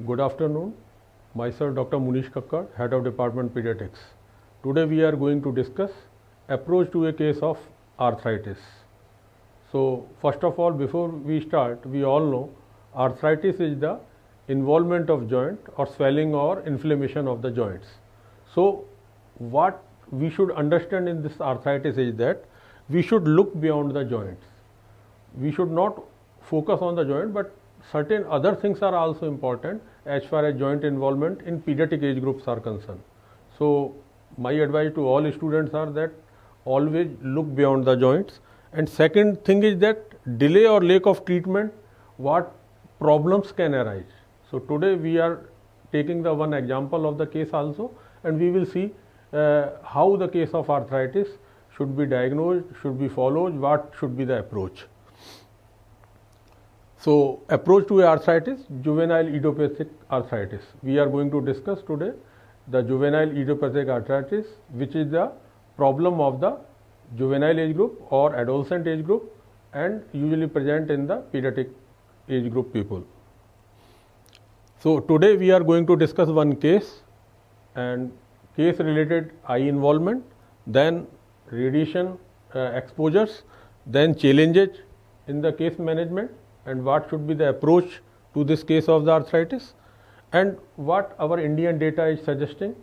Good afternoon. Myself Dr. Munish Kakkar, Head of Department Pediatrics. Today we are going to discuss approach to a case of arthritis. So first of all, before we start, we all know arthritis is the involvement of joint or swelling or inflammation of the joints. So what we should understand in this arthritis is that we should look beyond the joints. We should not focus on the joint, but certain other things are also important as far as joint involvement in pediatric age groups are concerned. So my advice to all students are that always look beyond the joints. And second thing is that delay or lack of treatment, what problems can arise. So today we are taking the one example of the case also, and we will see how the case of arthritis should be diagnosed, should be followed, what should be the approach. So approach to arthritis, juvenile idiopathic arthritis. We are going to discuss today the juvenile idiopathic arthritis, which is the problem of the juvenile age group or adolescent age group and usually present in the pediatric age group people. So today we are going to discuss one case and case related eye involvement, then radiation exposures, then challenges in the case management, and what should be the approach to this case of the arthritis, and what our Indian data is suggesting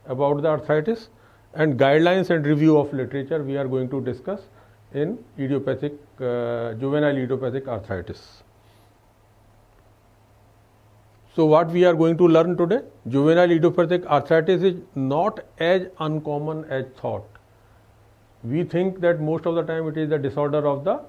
about the arthritis, and guidelines and review of literature we are going to discuss in idiopathic juvenile idiopathic arthritis. So what we are going to learn today, juvenile idiopathic arthritis is not as uncommon as thought. We think that most of the time it is the disorder of the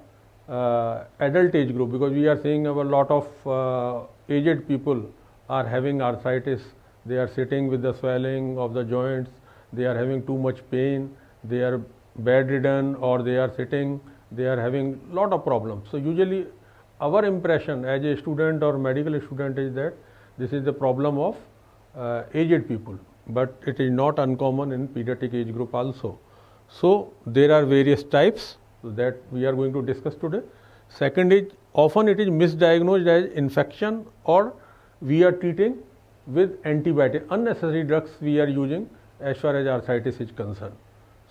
adult age group, because we are seeing a lot of aged people are having arthritis. They are sitting with the swelling of the joints, they are having too much pain, they are bedridden, or they are sitting, they are having lot of problems. So usually our impression as a student or medical student is that this is the problem of aged people, but it is not uncommon in pediatric age group also. So there are various types that we are going to discuss today. Second is, often it is misdiagnosed as infection, or we are treating with antibiotic, unnecessary drugs we are using as far as arthritis is concerned.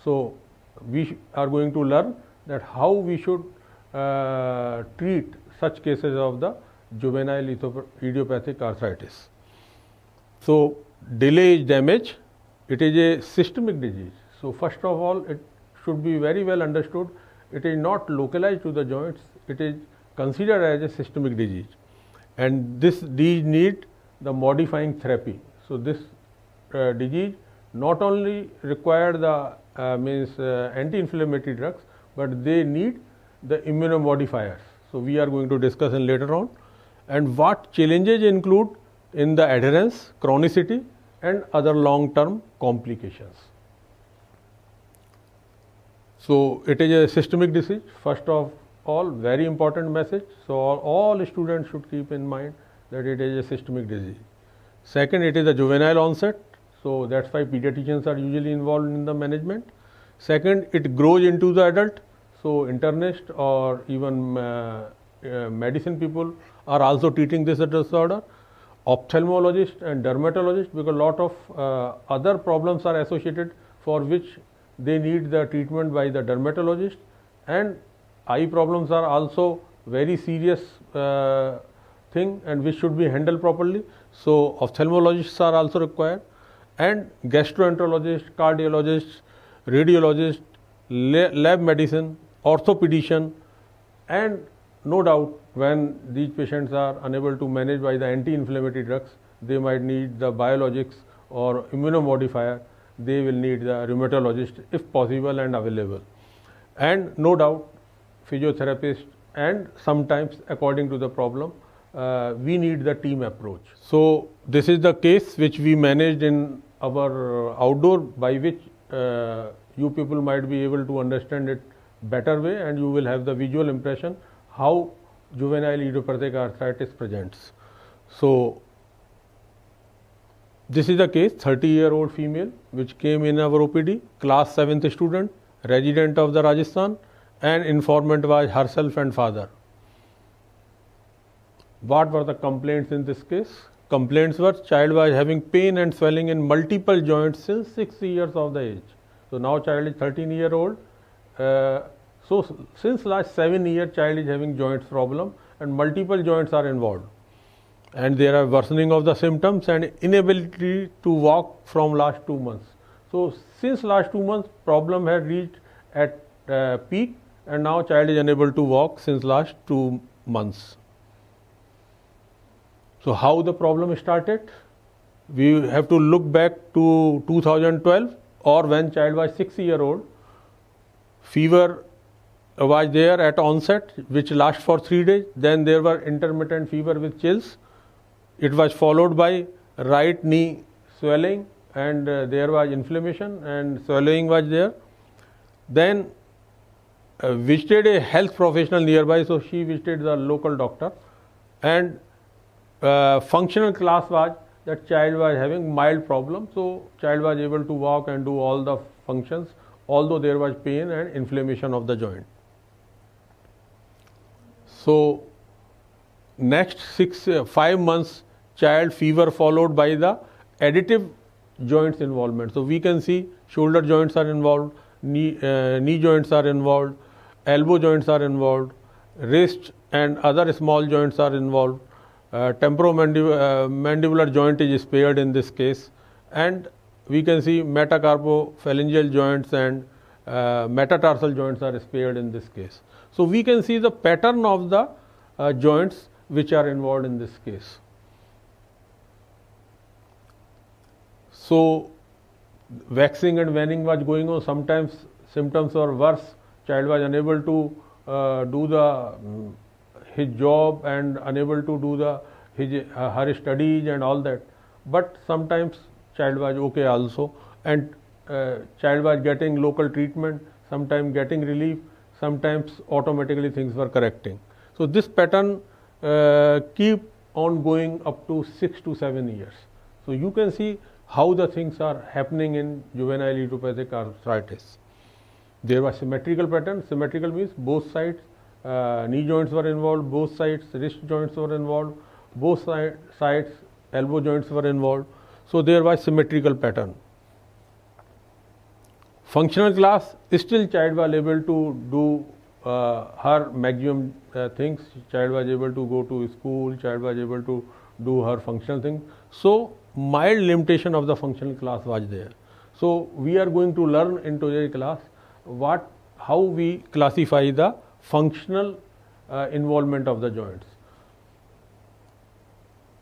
So we are going to learn that how we should treat such cases of the juvenile idiopathic arthritis. So delay is damage. It is a systemic disease. So first of all, it should be very well understood. It is not localized to the joints, it is considered as a systemic disease, and this disease need the modifying therapy. So this disease not only require the anti-inflammatory drugs, but they need the immunomodifiers. So we are going to discuss in later on, and what challenges include in the adherence, chronicity, and other long-term complications. So it is a systemic disease. First of all, very important message. So all students should keep in mind that it is a systemic disease. Second, it is a juvenile onset. So that's why pediatricians are usually involved in the management. Second, it grows into the adult. So internist or even medicine people are also treating this disorder. Ophthalmologist and dermatologist, because a lot of other problems are associated for which they need the treatment by the dermatologist, and eye problems are also very serious thing and which should be handled properly. So ophthalmologists are also required, and gastroenterologist, cardiologist, radiologist, lab medicine, orthopedician, and no doubt when these patients are unable to manage by the anti-inflammatory drugs, they might need the biologics or immunomodifier. They will need the rheumatologist if possible and available, and no doubt physiotherapist, and sometimes according to the problem we need the team approach. So this is the case which we managed in our outdoor, by which you people might be able to understand it better way, and you will have the visual impression how juvenile idiopathic arthritis presents. So this is the case, 30-year-old female which came in our OPD, class 7th student, resident of the Rajasthan, and informant was herself and father. What were the complaints in this case? complaints were child was having pain and swelling in multiple joints since 6 years of the age. So now child is 13-year-old. So since last 7 years child is having joints problem and multiple joints are involved, and there are worsening of the symptoms and inability to walk from last 2 months. So since last 2 months problem has reached at peak, and now child is unable to walk since last 2 months. So how the problem started? We have to look back to 2012 or when child was 6-year-old. Fever was there at onset which lasts for 3 days. Then there were intermittent fever with chills. It was followed by right knee swelling, and there was inflammation and swelling was there. Then visited a health professional nearby, so she visited the local doctor, and functional class was that child was having mild problem, so child was able to walk and do all the functions, although there was pain and inflammation of the joint. So next 5 months child fever followed by the additive joints involvement. So we can see shoulder joints are involved, knee joints are involved, elbow joints are involved, wrist and other small joints are involved. Temporomandibular joint is spared in this case, and we can see metacarpophalangeal joints and metatarsal joints are spared in this case. So we can see the pattern of the joints which are involved in this case. So waxing and waning was going on. Sometimes symptoms were worse. Child was unable to do his job and unable to do her studies and all that. But sometimes child was okay also, and child was getting local treatment, sometimes getting relief, sometimes automatically things were correcting. So this pattern keep on going up to 6 to 7 years. So you can see how the things are happening in juvenile idiopathic arthritis. There was symmetrical pattern. Symmetrical means both sides, knee joints were involved, both sides wrist joints were involved, both sides elbow joints were involved. So there was symmetrical pattern. Functional class, still child was able to do her maximum things. Child was able to go to school, child was able to do her functional things. So mild limitation of the functional class was there. So we are going to learn in today's class how we classify the functional involvement of the joints.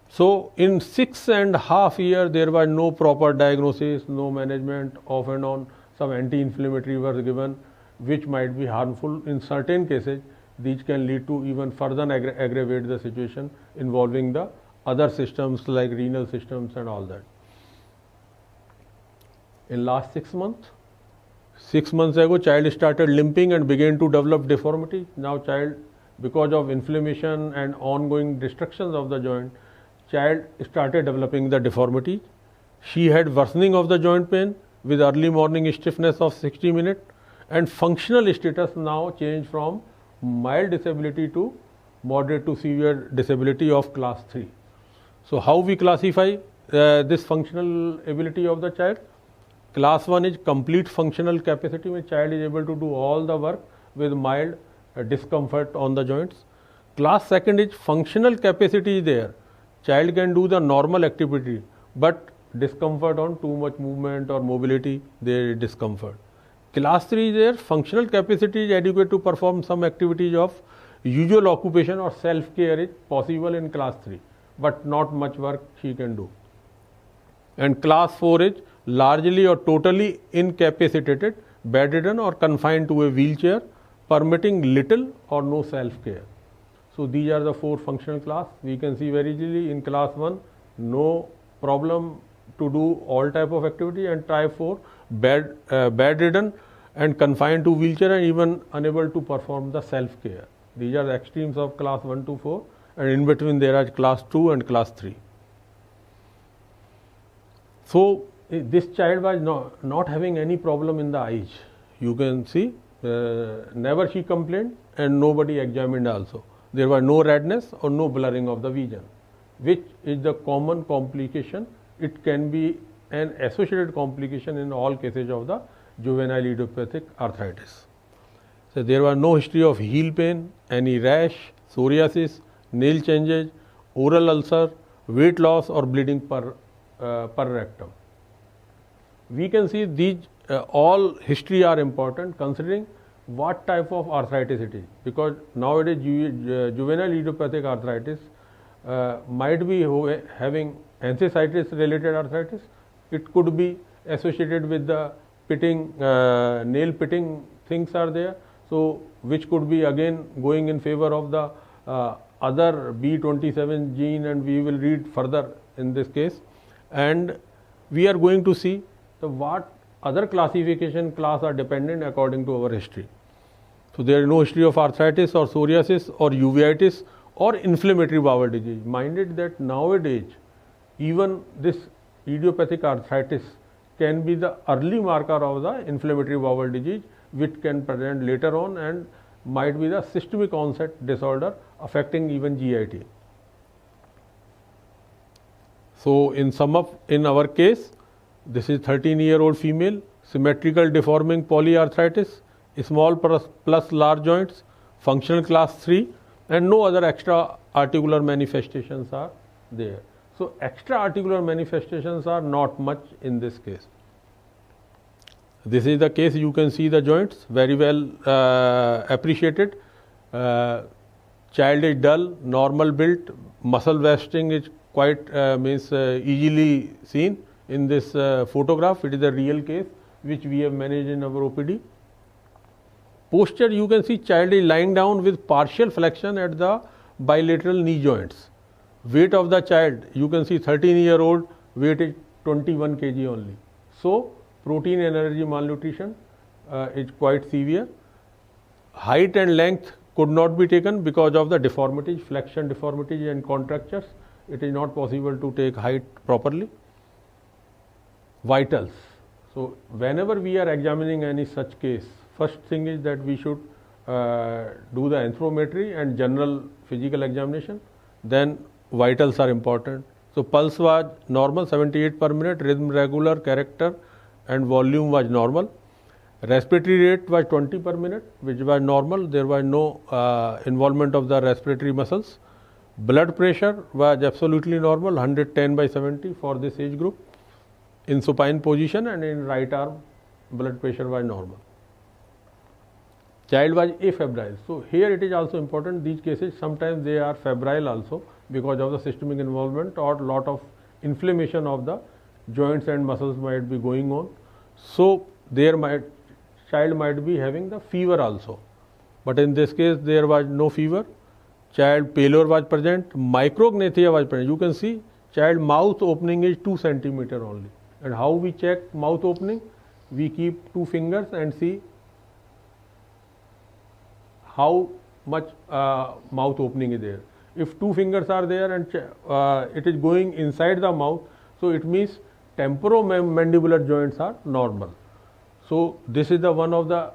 So in 6.5 years there was no proper diagnosis, no management. Off and on some anti-inflammatory were given, which might be harmful. In certain cases these can lead to even further aggravate the situation involving the other systems like renal systems and all that. In last 6 months ago, child started limping and began to develop deformity. Now child, because of inflammation and ongoing destructions of the joint, child started developing the deformity. She had worsening of the joint pain with early morning stiffness of 60 minutes, and functional status now changed from mild disability to moderate to severe disability of class 3. So how we classify this functional ability of the child? Class 1 is complete functional capacity, where child is able to do all the work with mild discomfort on the joints. Class 2 is functional capacity is there. Child can do the normal activity, but discomfort on too much movement or mobility, there is discomfort. Class 3 is there, functional capacity is adequate to perform some activities of usual occupation or self-care is possible in class 3, but not much work she can do. And class 4 is largely or totally incapacitated, bedridden or confined to a wheelchair, permitting little or no self-care. So these are the 4 functional class. We can see very easily in class 1, no problem to do all type of activity, and type 4, bedridden and confined to wheelchair and even unable to perform the self-care. These are the extremes of class 1 to 4, and in between there are class 2 and class 3. So this child was not having any problem in the eyes. You can see never she complained and nobody examined also. There was no redness or no blurring of the vision. which is the common complication. It can be an associated complication in all cases of the juvenile idiopathic arthritis. So there was no history of heel pain, any rash, psoriasis, nail changes, oral ulcer, weight loss or bleeding per rectum. We can see these all history are important considering what type of arthritis it is, because nowadays juvenile idiopathic arthritis might be having enthesitis related arthritis. It could be associated with the pitting, nail pitting things are there, so which could be again going in favor of the other B27 gene, and we will read further in this case. And we are going to see what other classification class are dependent according to our history. So there is no history of arthritis or psoriasis or uveitis or inflammatory bowel disease. Mind it that nowadays even this idiopathic arthritis can be the early marker of the inflammatory bowel disease, which can present later on and might be the systemic onset disorder affecting even GIT. So in sum up, in our case, this is 13-year-old female, symmetrical deforming polyarthritis, small plus large joints, functional class 3, and no other extra articular manifestations are there. So extra articular manifestations are not much in this case. This is the case. You can see the joints very well appreciated. Child is dull, normal built, muscle wasting is quite easily seen in this photograph. It is a real case which we have managed in our OPD. Posture, you can see child is lying down with partial flexion at the bilateral knee joints. Weight of the child, you can see 13-year-old, weight is 21 kg only. So protein energy malnutrition is quite severe. Height and length could not be taken because of the deformities, flexion deformities and contractures. It is not possible to take height properly. Vitals. So whenever we are examining any such case, first thing is that we should do the anthropometry and general physical examination. Then vitals are important. So pulse was normal, 78 per minute, rhythm regular, character and volume was normal. Respiratory rate was 20 per minute, which was normal. There was no involvement of the respiratory muscles. Blood pressure was absolutely normal, 110/70 for this age group. In supine position and in right arm, blood pressure was normal. Child was afebrile. So here it is also important, these cases sometimes they are febrile also because of the systemic involvement or lot of inflammation of the joints and muscles might be going on. So child might be having the fever also. But in this case there was no fever. Child pallor was present, micrognathia was present. You can see child mouth opening is 2 centimeter only. And how we check mouth opening? We keep 2 fingers and see how much mouth opening is there. If 2 fingers are there and it is going inside the mouth, so it means temporomandibular joints are normal. So this is the one of the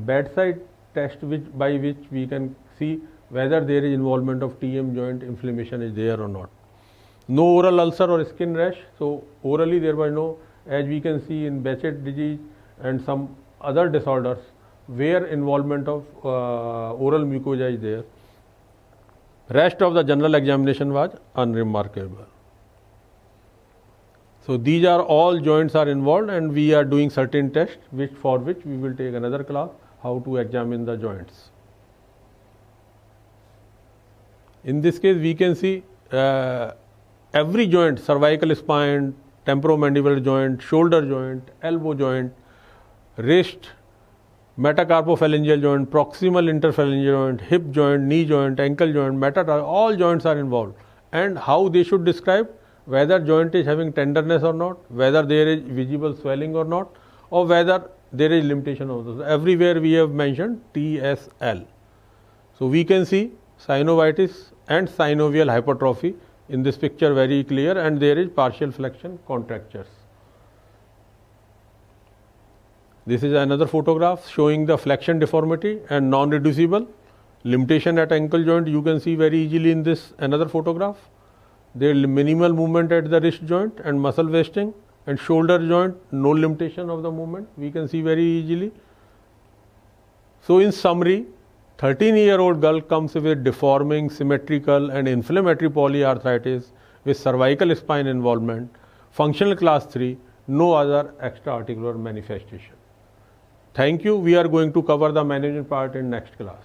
bedside test by which we can see whether there is involvement of TM joint inflammation is there or not. No oral ulcer or skin rash. So orally there was no, as we can see in Behçet disease and some other disorders where involvement of oral mucosa is there. Rest of the general examination was unremarkable. So these are all joints are involved and we are doing certain tests for which we will take another class, how to examine the joints. In this case we can see every joint, cervical spine, temporomandibular joint, shoulder joint, elbow joint, wrist, metacarpophalangeal joint, proximal interphalangeal joint, hip joint, knee joint, ankle joint, metatarsal, all joints are involved. And how they should describe whether joint is having tenderness or not, whether there is visible swelling or not, or whether there is limitation of those. Everywhere we have mentioned TSL. So we can see synovitis and synovial hypertrophy in this picture very clear, and there is partial flexion contractures. This is another photograph showing the flexion deformity and non-reducible limitation at ankle joint. You can see very easily in this another photograph. there is minimal movement at the wrist joint and muscle wasting, and shoulder joint, no limitation of the movement, we can see very easily. So in summary, 13-year-old girl comes with deforming, symmetrical and inflammatory polyarthritis with cervical spine involvement, functional class 3, no other extra-articular manifestation. Thank you. We are going to cover the management part in next class.